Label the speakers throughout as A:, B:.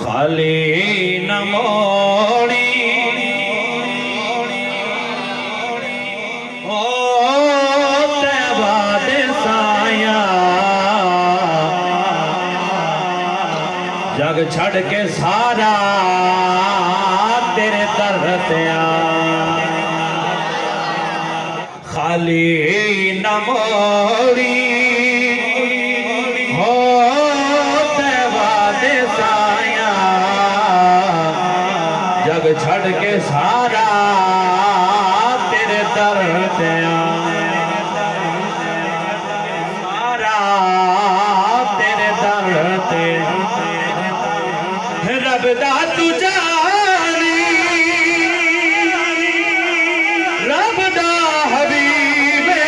A: खाली न मोड़ी ओ तैबा दे साया जग छड़ के सारा तेरे दर ते खाली न मोड़ी हो तैबा दे साया जग छड़ के सारा तेरे दर ते सारा तेरे दर ते रब दा तू जानी रब दा हबीबे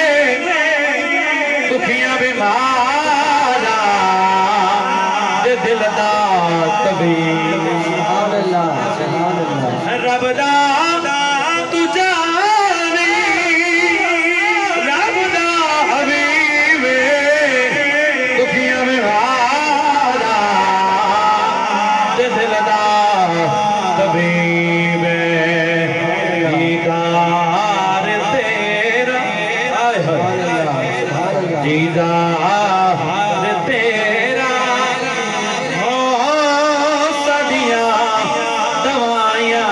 A: दुखियां बीमारा दे दिल दा तबीब रब दा तू जानी रब दा हबीबे दुखियां बीमारा दे दिल दा तबीब दीदार तेरा आय हाय दीदार तेरा हो सदियां दवाइयां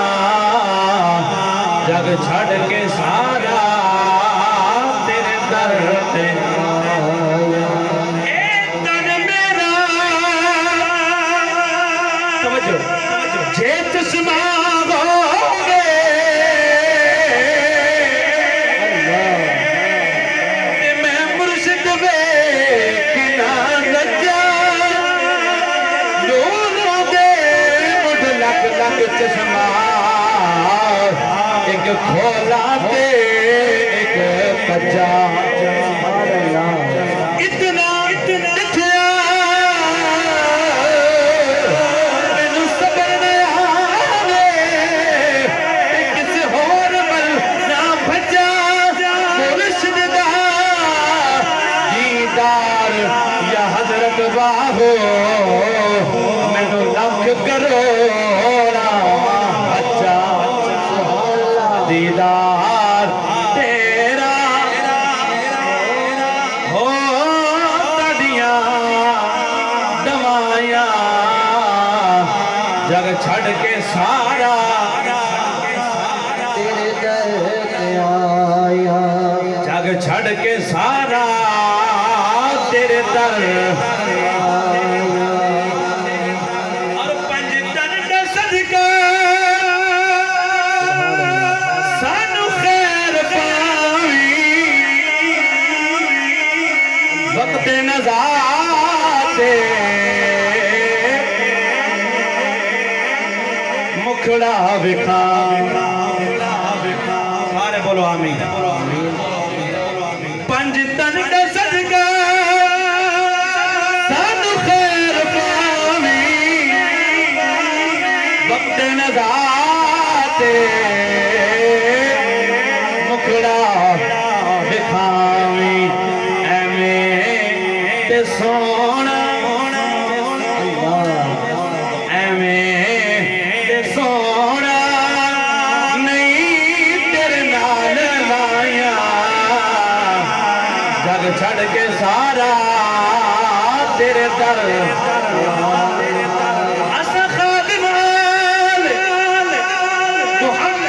A: जग छड़ के सारा तेरे दर ते जे चश्मा होगे मैं मुर्शिद वे किना लज्जा दोनों दे मुझ लग लग चश्मा एक खोला ते एक कच्चा इतना या हजरत बाहो मैनू लख करोड़ा बच्चा दीदार तेरा हो सदियां दवाइयां जग छड़ के सारा तेरे दर ते आया जग छड़ के सारा तेरे दर और पंज तन दा सदका सानू खैर पावी वक्त नज़ाते मुखड़ा विखा सारे बोलो आमीन पंज तन दा सदका नज़ाते मुखड़ा दिखावी एवें ते सोना एवें ते सोना नहीं तेरे नाल लाया जग छड़ के सारा तेरे दर मुहम्मद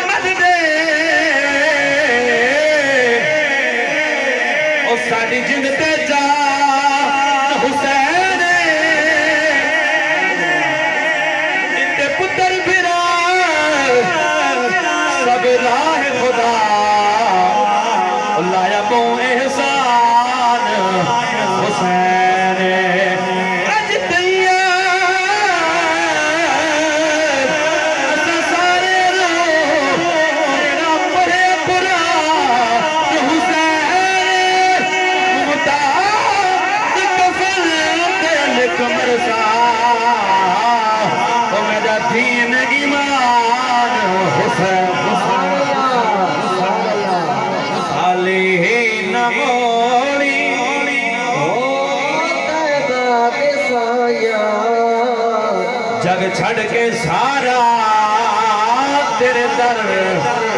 A: जग छड़ के सारा तेरे दर